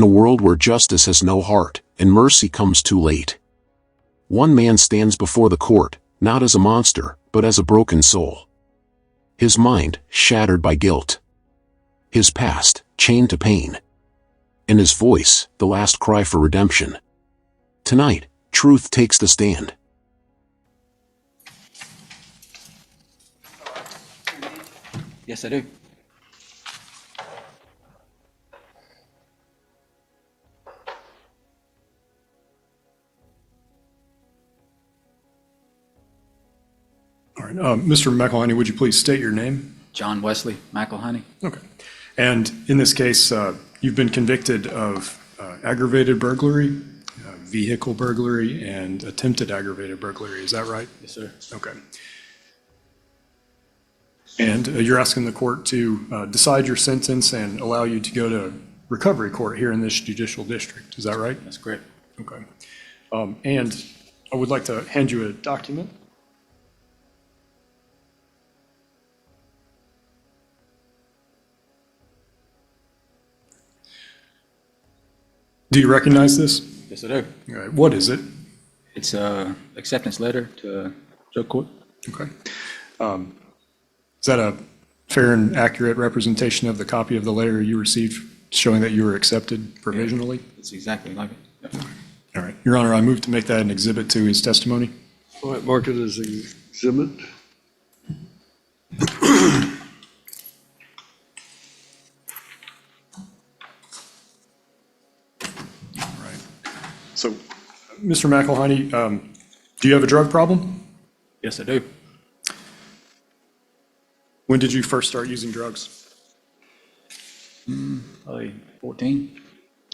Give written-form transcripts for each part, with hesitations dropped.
in a world where justice has no heart and mercy comes too late. One man stands before the court, not as a monster, but as a broken soul. His mind, shattered by guilt. His past, chained to pain. And his voice, the last cry for redemption. Tonight, truth takes the stand. Yes, I do. All right. Mr. McElhinney, would you please state your name? John Wesley McElhinney. Okay. And in this case, you've been convicted of aggravated burglary, vehicle burglary, and attempted aggravated burglary. Is that right? Yes, sir. Okay. And you're asking the court to decide your sentence and allow you to go to recovery court here in this judicial district. Is that right? That's correct. Okay. And I would like to hand you a document. Do you recognize this? Yes, I do. All right. What is it? It's a acceptance letter to drug court. Okay. Is that a fair and accurate representation of the copy of the letter you received showing that you were accepted provisionally? It's exactly like it. Yep. All right. Your Honor, I move to make that an exhibit to his testimony. All right, mark it as exhibit. All right. So, Mr. McElhinney, do you have a drug problem? Yes, I do. When did you first start using drugs? Probably 14.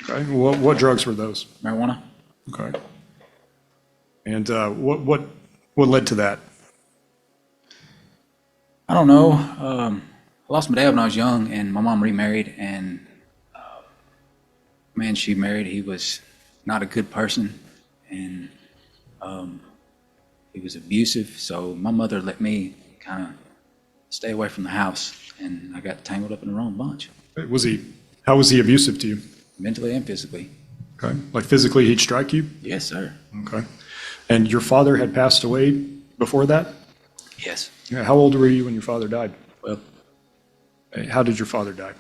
Okay. What drugs were those? Marijuana. Okay. And what led to that? I don't know. I lost my dad when I was young, and my mom remarried, and man she married, he was not a good person, and he was abusive. So my mother let me kind of stay away from the house, and I got tangled up in the wrong bunch, How was he abusive to you? mentally and physically. Okay. Like physically, he'd strike you? Yes, sir. Okay. And your father had passed away before that? Yes. Yeah. How old were you when your father died? Well, How did your father die?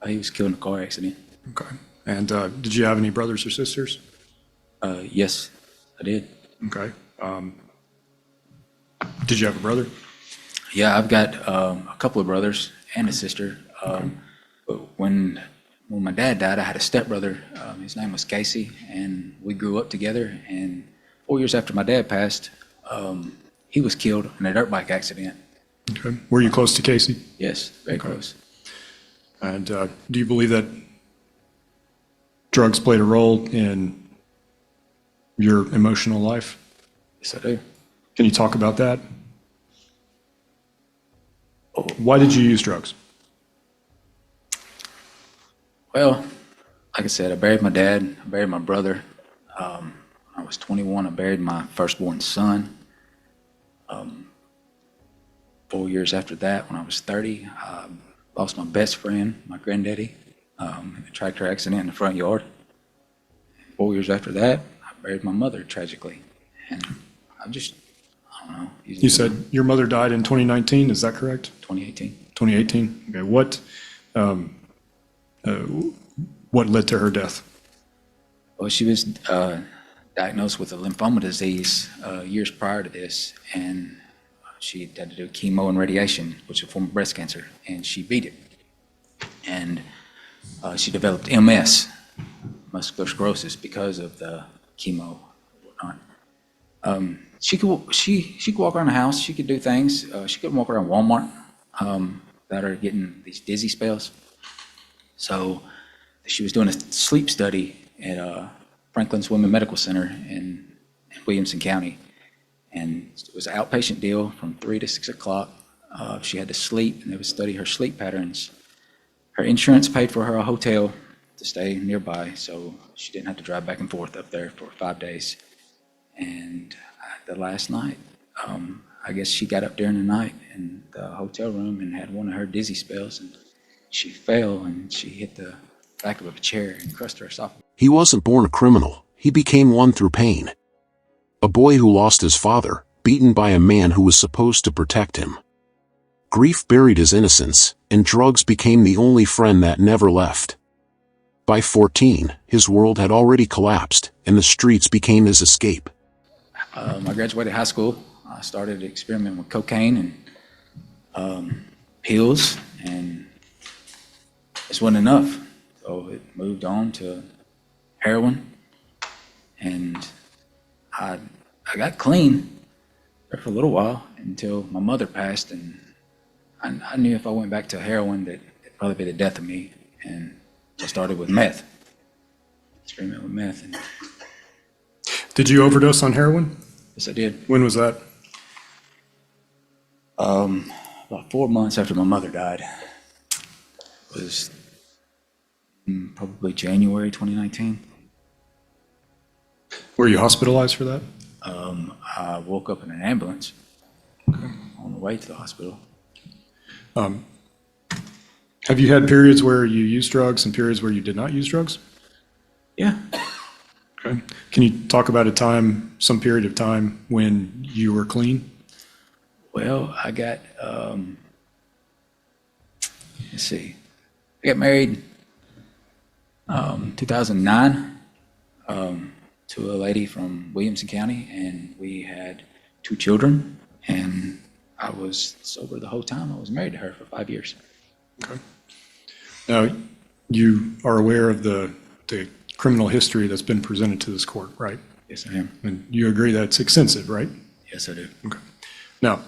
he was killed in a car accident. Okay. And did you have any brothers or sisters? Yes, I did. Okay. Did you have a brother? Yeah, I've got a couple of brothers and a sister. But when my dad died, I had a stepbrother. His name was Casey, and we grew up together. And 4 years after my dad passed, he was killed in a dirt bike accident. Okay. Were you close to Casey? Yes, very Okay. close. And do you believe that drugs played a role in your emotional life? Yes, I do. Can you talk about that? Why did you use drugs? Well, like I said, I buried my dad. I buried my brother. When I was 21, I buried my firstborn son. 4 years after that, when I was 30, I lost my best friend, my granddaddy, in a tractor accident in the front yard. 4 years after that, I buried my mother tragically. And I don't know. You said your mother died in 2019, is that correct? 2018. 2018? Okay. What led to her death? Well, she was diagnosed with a lymphoma disease years prior to this, and she had to do chemo and radiation, which is a form of breast cancer, and she beat it. And she developed MS, muscular sclerosis, because of the chemo and whatnot. She could walk around the house. She could do things. She couldn't walk around Walmart without her getting these dizzy spells. So she was doing a sleep study at Franklin's Women Medical Center in Williamson County. And it was an outpatient deal from 3 to 6 o'clock. She had to sleep, and they would study her sleep patterns. Her insurance paid for her a hotel to stay nearby, so she didn't have to drive back and forth up there for 5 days. And the last night, I guess she got up during the night in the hotel room and had one of her dizzy spells, and she fell and she hit the back of a chair and crushed her esophagus. He wasn't born a criminal, he became one through pain. A boy who lost his father, beaten by a man who was supposed to protect him. Grief buried his innocence, and drugs became the only friend that never left. By 14, his world had already collapsed, and the streets became his escape. I graduated high school. I started experimenting with cocaine and pills, and this wasn't enough. So it moved on to heroin, and I got clean there for a little while until my mother passed, and I knew if I went back to heroin that it'd probably be the death of me, and I started with meth, experimenting with meth. And Did you overdose on heroin? yes, I did. When was that? About 4 months after my mother died. It was probably January 2019. Were you hospitalized for that? I woke up in an ambulance on the way to the hospital. Have you had periods where you used drugs and periods where you did not use drugs? Yeah. Okay. Can you talk about a time, some period of time when you were clean? Well, I got, let's see, I got married 2009 to a lady from Williamson County, and we had 2 children, and I was sober the whole time. I was married to her for 5 years. Okay. Now, you are aware of the criminal history that's been presented to this court, right? Yes, I am. And you agree that's extensive, right? Yes, I do. Okay. Now,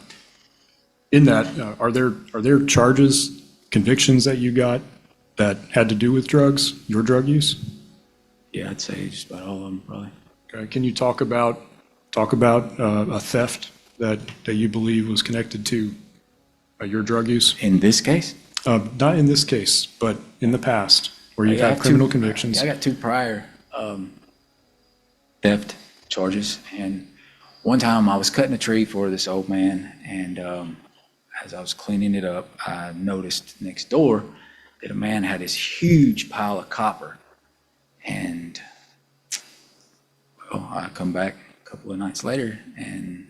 in that, are there charges, convictions that you got that had to do with drugs, your drug use? Yeah, I'd say just about all of them, probably. Okay. Can you talk about a theft that you believe was connected to your drug use? In this case? Not in this case, but in the past, where you've I had got criminal 2 convictions. I got 2 prior theft charges, and one time I was cutting a tree for this old man, and as I was cleaning it up, I noticed next door that a man had this huge pile of copper, and well, I come back a couple of nights later and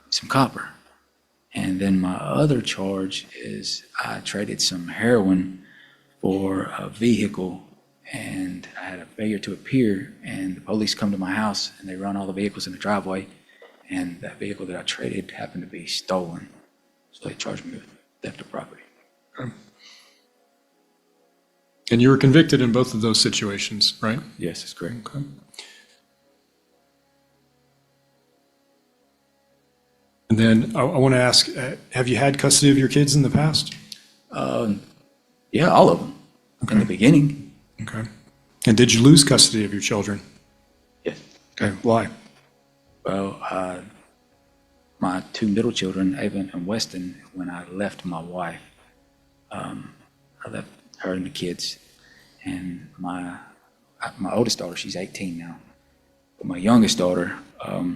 some copper. And then my other charge is I traded some heroin for a vehicle, and I had a failure to appear, and the police come to my house and they run all the vehicles in the driveway, and that vehicle that I traded happened to be stolen. So they charged me with theft of property. Okay. And you were convicted in both of those situations, right? Yes, that's correct. Okay. And then I want to ask, have you had custody of your kids in the past? Yeah, all of them. In the beginning, Okay. And did you lose custody of your children? yes. Okay. Why? Well, my 2 middle children, Ava and Weston, when I left my wife, I left her and the kids. And my oldest daughter, she's 18 now. But my youngest daughter, I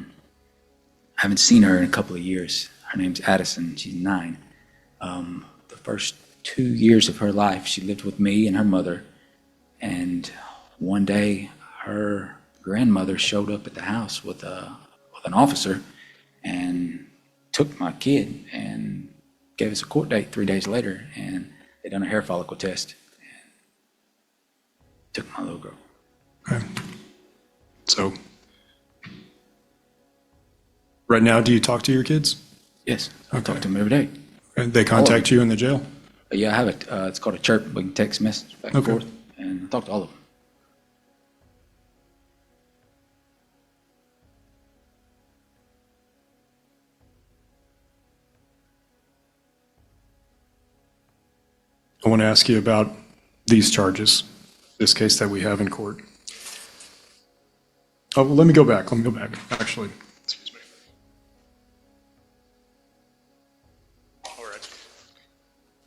haven't seen her in a couple of years. Her name's Addison. She's 9. The first 2 years of her life, she lived with me and her mother. And one day, her grandmother showed up at the house with an officer and took my kid and gave us a court date 3 days later. And they done a hair follicle test and took my little girl. Okay. So, right now, do you talk to your kids? Yes, I Okay. talk to them every day. And they contact you in the jail? Yeah, I have it. It's called a chirp. We can text message back and Okay. forth, and I talk to all of them. I want to ask you about these charges, this case that we have in court. Oh, well, let me go back, actually. Excuse me. All right.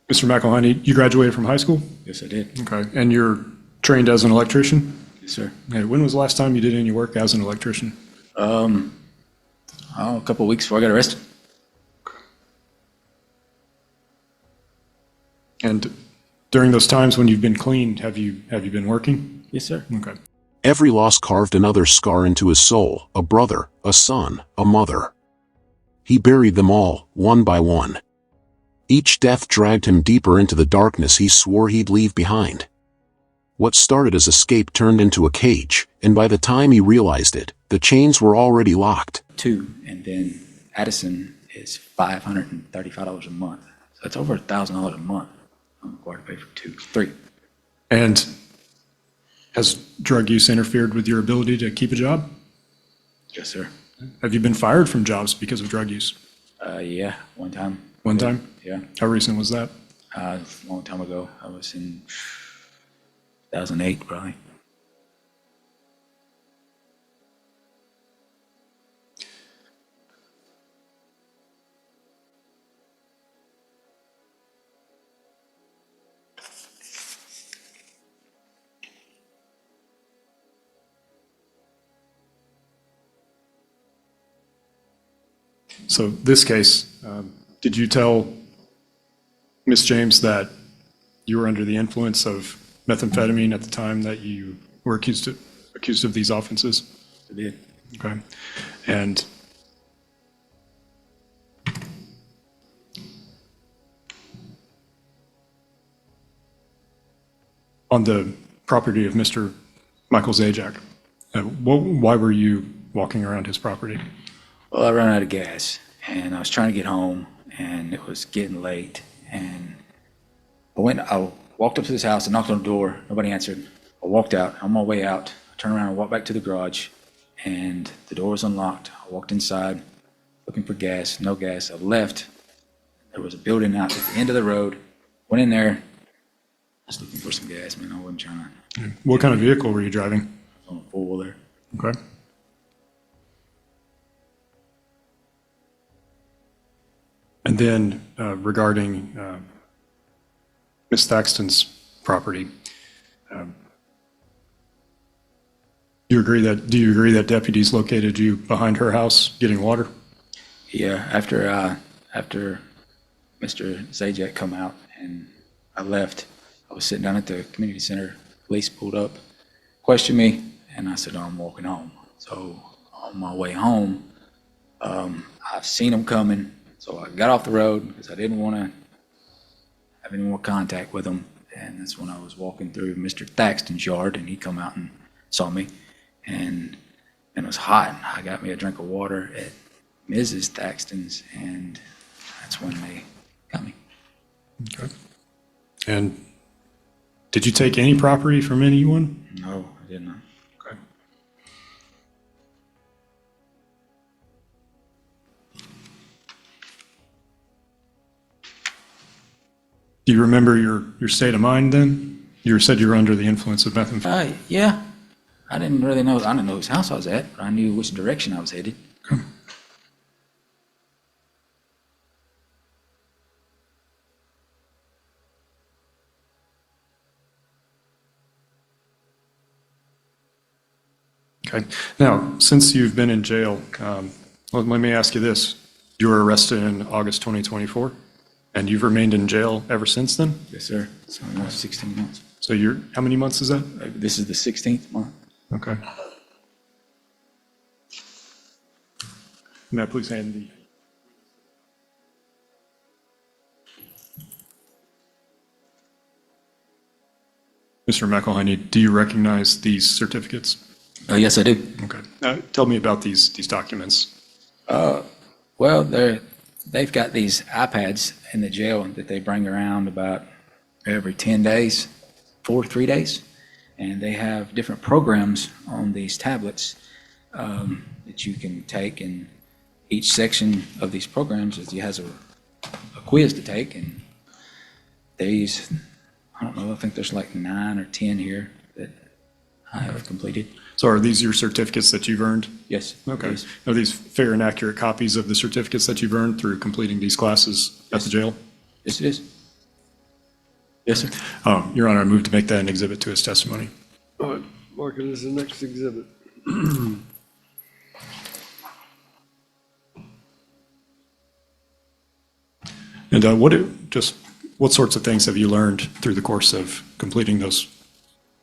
Mr. McElhaney, you graduated from high school? Yes, I did. Okay. And you're trained as an electrician? Yes, sir. Okay. When was the last time you did any work as an electrician? A couple of weeks before I got arrested. And During those times when you've been clean, have you been working? Yes, sir. Okay. Every loss carved another scar into his soul, a brother, a son, a mother. He buried them all, one by one. Each death dragged him deeper into the darkness he swore he'd leave behind. What started as escape turned into a cage, and by the time he realized it, the chains were already locked. 2, and then Addison is $535 a month. So it's over $1,000 a month. I'm required to pay for 2, 3. And has drug use interfered with your ability to keep a job? Yes, sir. Have you been fired from jobs because of drug use? Yeah, one time. One time? Yeah, How recent was that? a long time ago. I was in 2008, probably. So this case, did you tell Ms. James that you were under the influence of methamphetamine at the time that you were accused of these offenses? I did. Okay. And on the property of Mr. Michael Zajac, why were you walking around his property? Well, I ran out of gas, and I was trying to get home, and it was getting late, and I walked up to this house and knocked on the door. Nobody answered. I walked out. On my way out, I turned around and walked back to the garage, and the door was unlocked. I walked inside, looking for gas. No gas. I left. There was a building out at the end of the road. Went in there. I was looking for some gas, man. I wasn't trying to. What kind of vehicle were you driving? On a four-wheeler. Okay. And then regarding Ms. Thaxton's property, do you agree that deputies located you behind her house getting water? Yeah, after Mr. Zajac come out and I left, I was sitting down at the community center. Police pulled up, questioned me, and I said, "Oh, I'm walking home." So on my way home, I've seen them coming, so I got off the road because I didn't want to have any more contact with them. And that's when I was walking through Mr. Thaxton's yard, and he come out and saw me, and it was hot. I got me a drink of water at Mrs. Thaxton's, and that's when they got me. Okay. And did you take any property from anyone? No, I did not. Okay. Do you remember your state of mind then? You said you were under the influence of methamphetamine. Yeah, I didn't really know. I didn't know whose house I was at, but I knew which direction I was headed. Okay. Now, since you've been in jail, let me ask you this. You were arrested in August 2024, and you've remained in jail ever since then? Yes, sir. So almost 16 months. So how many months is that? This is the 16th month. Okay. May I please hand the... Mr. McElhinney, do you recognize these certificates? Yes, I do. Okay. Tell me about these documents. Well, they've got these iPads in the jail that they bring around about every 10 days, 3 days, and they have different programs on these tablets that you can take, and each section of these programs has a quiz to take, and these, I don't know, I think there's like 9 or 10 here that I have completed. So are these your certificates that you've earned? Yes. Okay. Yes. Are these fair and accurate copies of the certificates that you've earned through completing these classes at the jail? Yes, it is. Yes, sir. Your Honor, I move to make that an exhibit to his testimony. All right, mark it as the next exhibit. And just What sorts of things have you learned through the course of completing those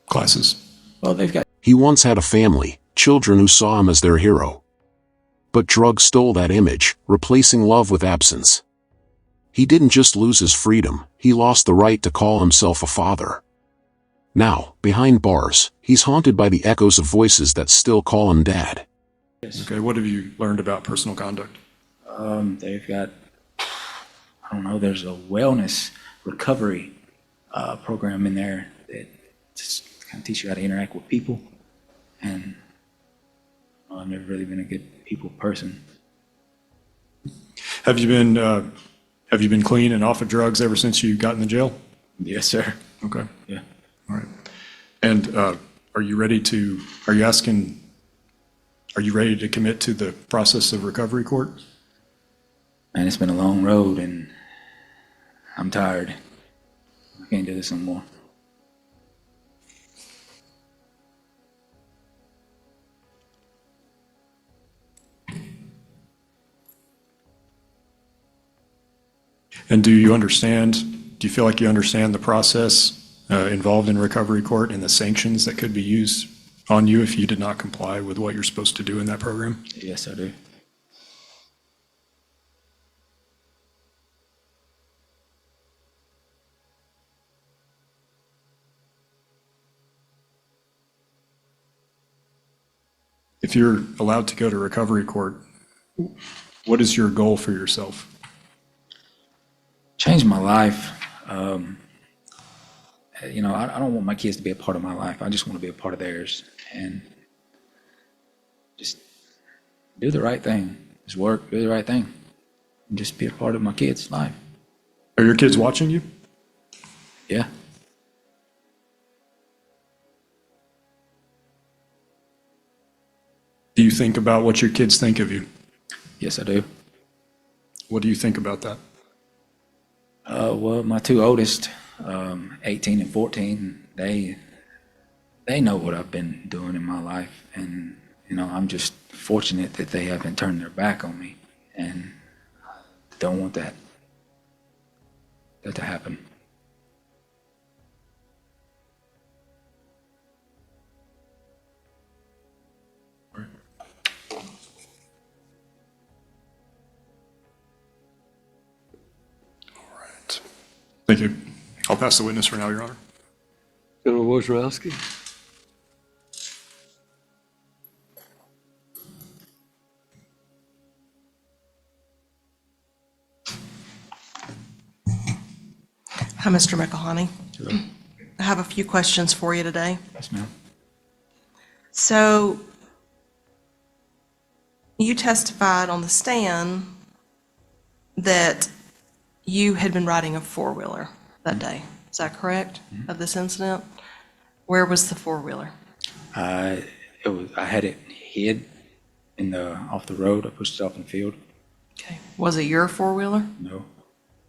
classes? Well, they've got He once had a family, children who saw him as their hero. But drugs stole that image, replacing love with absence. He didn't just lose his freedom, he lost the right to call himself a father. Now, behind bars, he's haunted by the echoes of voices that still call him dad. Okay, what have you learned about personal conduct? they've got, I don't know, there's a wellness recovery program in there that just kind of teach you how to interact with people. And I've never really been a good people person. Have you been clean and off of drugs ever since you got in the jail? Yes, sir. Okay, Yeah. all right. And are you ready to commit to the process of recovery court? Man, it's been a long road and I'm tired. I can't do this anymore. And do you feel like you understand the process involved in recovery court and the sanctions that could be used on you if you did not comply with what you're supposed to do in that program? Yes, I do. If you're allowed to go to recovery court, what is your goal for yourself? Changed my life. I don't want my kids to be a part of my life. I just want to be a part of theirs and just do the right thing. Just work, do the right thing, and just be a part of my kids' life. Are your kids watching you? Yeah. Do you think about what your kids think of you? Yes, I do. What do you think about that? Well, my two oldest, 18 and 14, they know what I've been doing in my life, and I'm just fortunate that they haven't turned their back on me, and I don't want that to happen. Thank you. I'll pass the witness for now, Your Honor. General Wojciechowski? Hi, Mr. McElhaney. I have a few questions for you today. Yes, ma'am. So you testified on the stand that you had been riding a four-wheeler that day. Is that correct, of this incident? Where was the four-wheeler? I had it hid off the road. I pushed it off in the field. Okay. Was it your four-wheeler? No,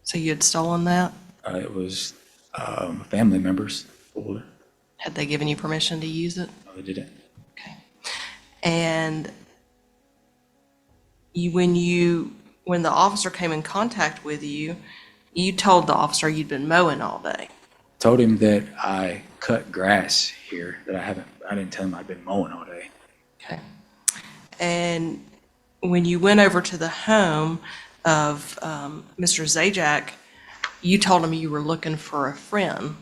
So you had stolen that? it was a family member's folder. Had they given you permission to use it? No, they didn't. Okay. And when the officer came in contact with you, you told the officer you'd been mowing all day. Told him that I cut grass here. That I didn't tell him I'd been mowing all day. Okay. And when you went over to the home of Mr. Zajac, you told him you were looking for a friend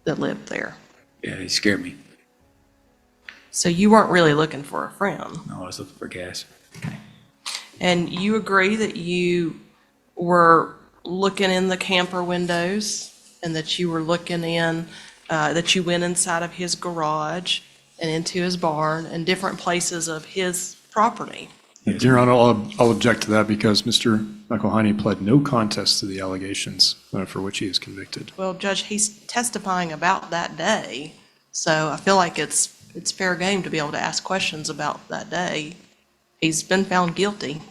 that lived there. Yeah, he scared me. So you weren't really looking for a friend. No, I was looking for gas. And you agree that you were looking in the camper windows and that you were looking in, that you went inside of his garage and into his barn and different places of his property. Yes, Your Honor, I'll object to that because Mr. McElhaney pled no contest to the allegations for which he is convicted. Well, Judge, he's testifying about that day, so I feel like it's fair game to be able to ask questions about that day. He's been found guilty.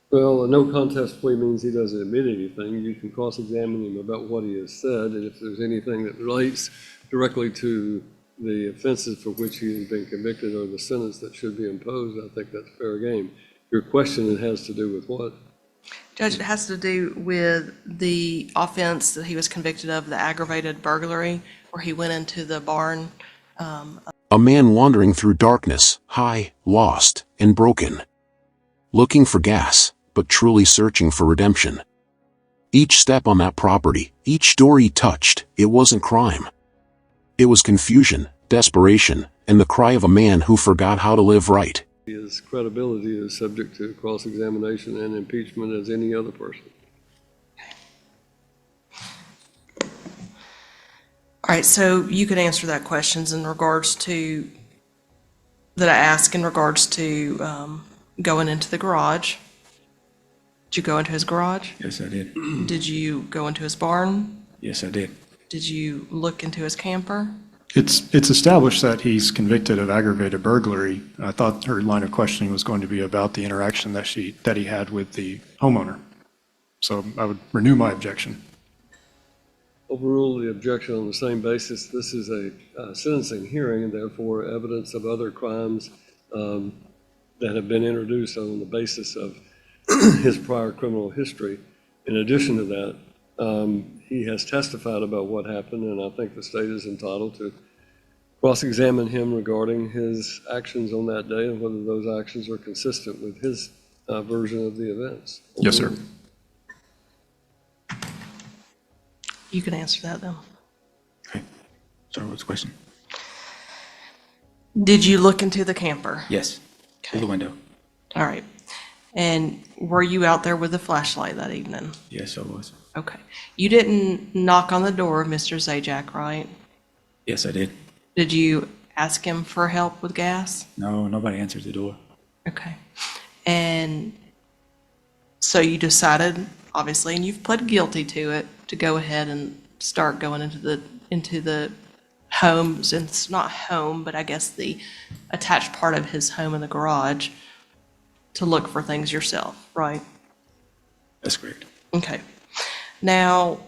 Well, a no contest plea means he doesn't admit anything. You can cross-examine him about what he has said, and if there's anything that relates directly to the offenses for which he has been convicted or the sentence that should be imposed, I think that's fair game. Your question has to do with what? Judge, it has to do with the offense that he was convicted of, the aggravated burglary, where he went into the barn. A man wandering through darkness, high, lost, and broken. Looking for gas, but truly searching for redemption. Each step on that property, each door he touched, it wasn't crime. It was confusion, desperation, and the cry of a man who forgot how to live right. His credibility is subject to cross-examination and impeachment as any other person. All right, so you could answer that questions in regards to, that I asked in regards to going into the garage. Did you go into his garage? Yes, I did. Did you go into his barn? Yes, I did. Did you look into his camper? It's established that he's convicted of aggravated burglary. I thought her line of questioning was going to be about the interaction that he had with the homeowner. So I would renew my objection. Overrule the objection on the same basis. This is a sentencing hearing, and therefore evidence of other crimes that have been introduced on the basis of his prior criminal history. In addition to that, he has testified about what happened, and I think the state is entitled to cross-examine him regarding his actions on that day and whether those actions are consistent with his version of the events. Yes, sir. You can answer that then. Okay. Sorry, what's the question? Did you look into the camper? Yes, through the window. All right. And were you out there with a flashlight that evening? Yes, I was. Okay. You didn't knock on the door of Mr. Zajac, right? Yes, I did. Did you ask him for help with gas? No, nobody answered the door. Okay. And so you decided, obviously, and you've pled guilty to it, to go ahead and start going into the homes, and it's not home, but I guess the attached part of his home in the garage, to look for things yourself, right? That's correct. Okay. Now,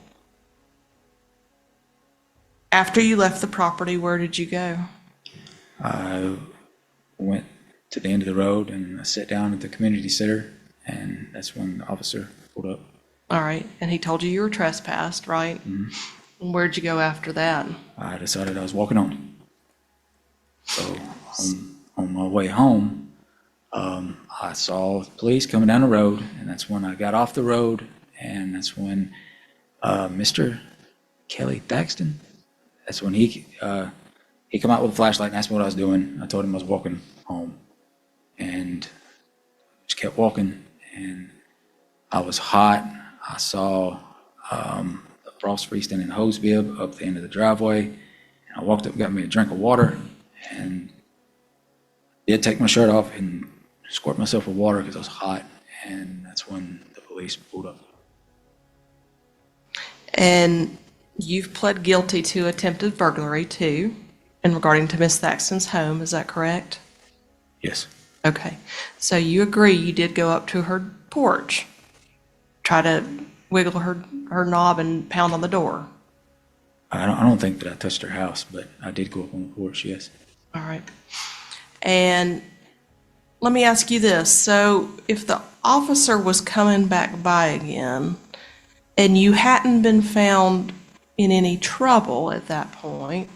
after you left the property, where did you go? I went to the end of the road and I sat down at the community center, and that's when the officer pulled up. All right. And he told you were trespassed, right? Mm-hmm. And where'd you go after that? I decided I was walking on. So on my way home, I saw police coming down the road, and that's when I got off the road, and that's when Mr. Kelly Thaxton, that's when he came out with a flashlight and asked me what I was doing. I told him I was walking home, and just kept walking, and I was hot. I saw the frost free standing hose bib up the end of the driveway, and I walked up, got me a drink of water, and did take my shirt off and squirt myself with water because I was hot, and that's when the police pulled up. And you've pled guilty to attempted burglary too, in regarding to Miss Thaxton's home, is that correct? Yes. Okay. So you agree you did go up to her porch, try to wiggle her knob and pound on the door? I don't think that I touched her house, but I did go up on the porch, yes. All right. And let me ask you this. So if the officer was coming back by again and you hadn't been found in any trouble at that point,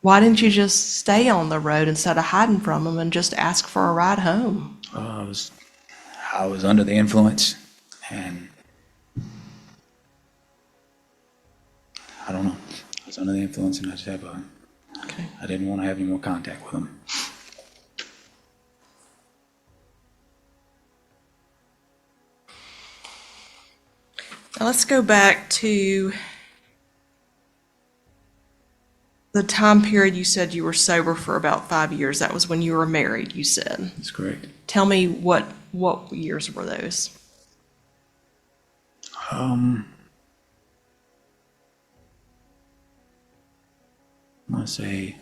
why didn't you just stay on the road instead of hiding from him and just ask for a ride home? I was under the influence, and I don't know. I was under the influence, and I didn't want to have any more contact with him. Now let's go back to the time period you said you were sober for about 5 years. That was when you were married, you said. That's correct. Tell me what years were those? I want to say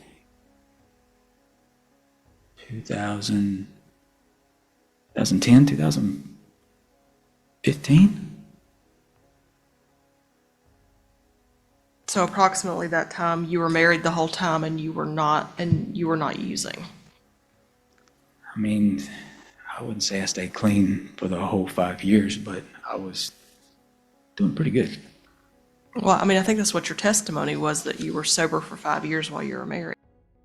2010, 2015. So approximately that time, you were married the whole time and you were not using. I mean, I wouldn't say I stayed clean for the whole 5 years, but I was doing pretty good. Well, I mean, I think that's what your testimony was, that you were sober for 5 years while you were married.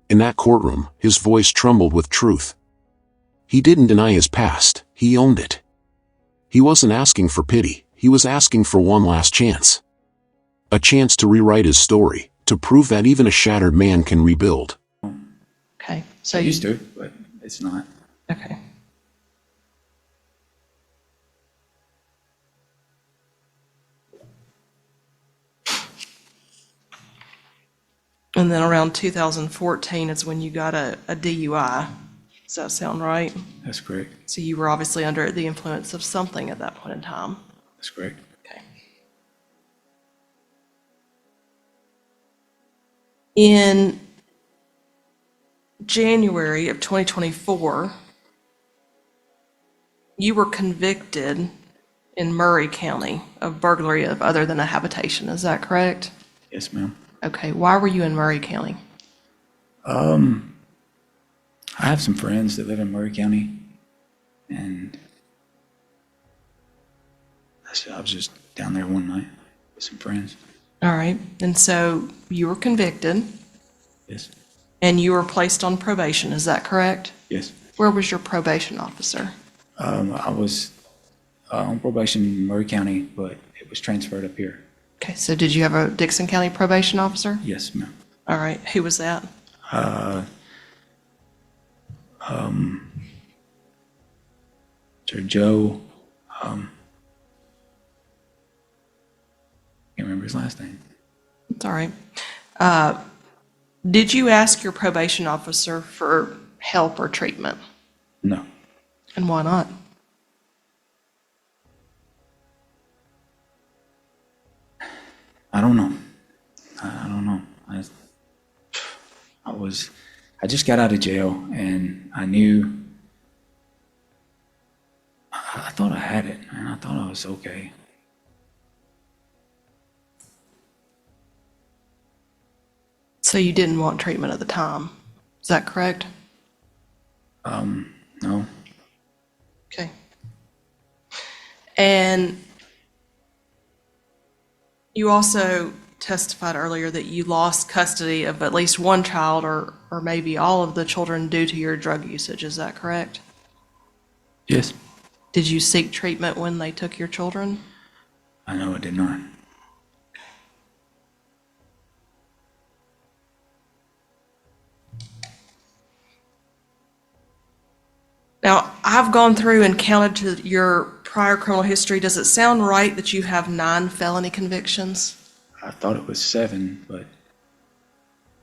In that courtroom, his voice trembled with truth. He didn't deny his past, he owned it. He wasn't asking for pity, he was asking for one last chance. A chance to rewrite his story, to prove that even a shattered man can rebuild. Okay, so I you, used to, but it's not. okay. And then around 2014 is when you got a DUI. Does that sound right? That's correct. So you were obviously under the influence of something at that point in time. That's correct. Okay. In January of 2024, you were convicted in Murray County of burglary of other than a habitation. Is that correct? Yes, ma'am. Okay. Why were you in Murray County? I have some friends that live in Murray County, and I was just down there one night with some friends. All right. And so you were convicted Yes. and you were placed on probation. Is that correct? Yes. Where was your probation officer? I was on probation in Murray County, but it was transferred up here. Okay. So did you have a Dixon County probation officer? Yes, ma'am. All right. Who was that? Sir Joe, can't remember his last name. It's all right. Did you ask your probation officer for help or treatment? No. And why not? I don't know. I don't know. I just got out of jail, and I knew, I thought I had it, and I thought I was okay. So you didn't want treatment at the time. Is that correct? No. Okay. And you also testified earlier that you lost custody of at least one child or maybe all of the children due to your drug usage. Is that correct? Yes. Did you seek treatment when they took your children? I know I did not. Now, I've gone through and counted to your prior criminal history. Does it sound right that you have 9 felony convictions? I thought it was 7, but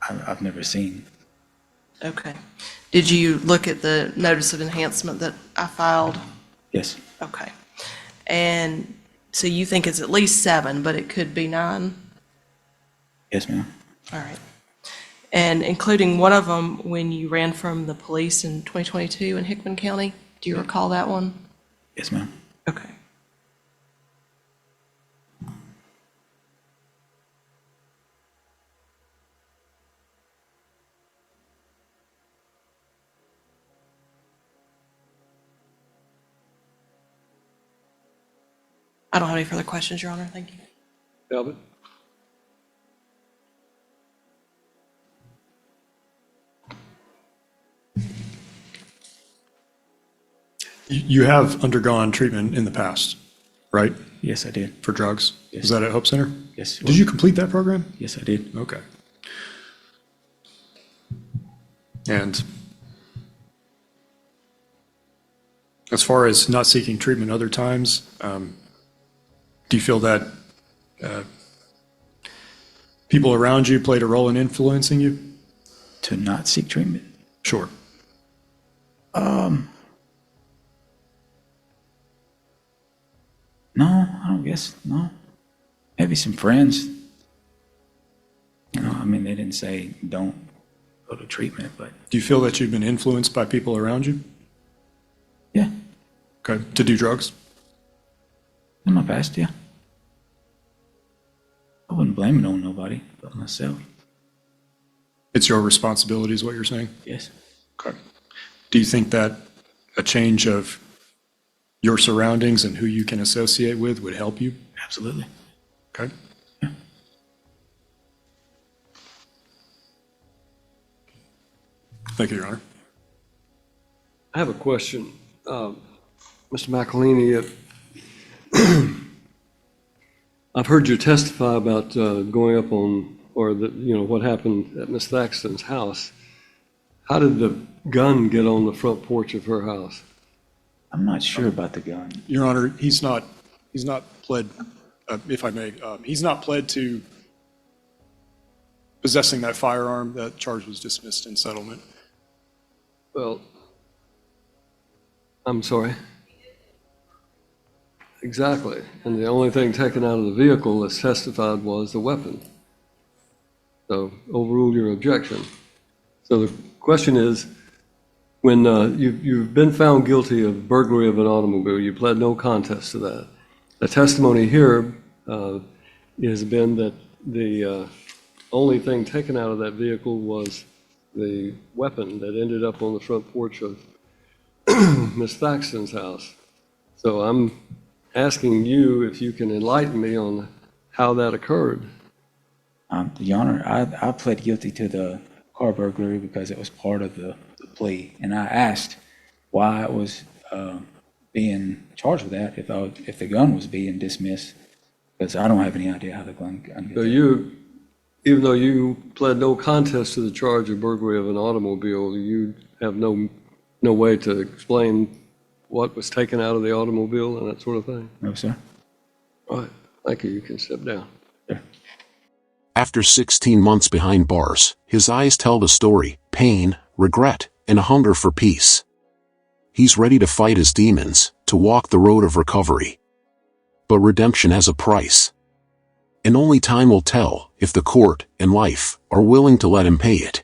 I've never seen. Okay. Did you look at the notice of enhancement that I filed? Yes. Okay. And so you think it's at least 7, but it could be 9? Yes, ma'am. All right. And including one of them when you ran from the police in 2022 in Hickman County? Do you recall that one? Yes, ma'am. Okay. I don't have any further questions, Your Honor. Thank you. Albert? You have undergone treatment in the past, right, Yes, I did. for drugs? Yes. Was that at Hope Center? Yes. Did you complete that program? Yes, I did. Okay. And as far as not seeking treatment other times, do you feel that people around you played a role in influencing you? To not seek treatment? Sure. No, I don't guess. No. Maybe some friends. You know, I mean, they didn't say don't go to treatment, but Do you feel that you've been influenced by people around you? yeah, Okay, to do drugs? in my past, yeah. I wouldn't blame it on nobody but myself. It's your responsibility is what you're saying? Yes. Okay. Do you think that a change of your surroundings and who you can associate with would help you? Absolutely. Okay. Thank you, Your Honor. I have a question. Mr. McElhaney, I've heard you testify about going up on, or what happened at Miss Thaxton's house. How did the gun get on the front porch of her house? I'm not sure about the gun. Your Honor, he's not pled, if I may, he's not pled to possessing that firearm. That charge was dismissed in settlement. Well, I'm sorry. Exactly. And the only thing taken out of the vehicle as testified was the weapon. So overrule your objection. So the question is, when you've been found guilty of burglary of an automobile, you pled no contest to that. The testimony here has been that the only thing taken out of that vehicle was the weapon that ended up on the front porch of Miss Thaxton's house. So I'm asking you if you can enlighten me on how that occurred. Your Honor, I pled guilty to the car burglary because it was part of the plea, and I asked why I was being charged with that if the gun was being dismissed, because I don't have any idea how the gun got So there. even though you pled no contest to the charge of burglary of an automobile, you have no way to explain what was taken out of the automobile and that sort of thing? No, sir. All right, thank you. You can step down. After 16 months behind bars, his eyes tell the story, pain, regret, and a hunger for peace. He's ready to fight his demons, to walk the road of recovery. But redemption has a price. And only time will tell if the court and life are willing to let him pay it.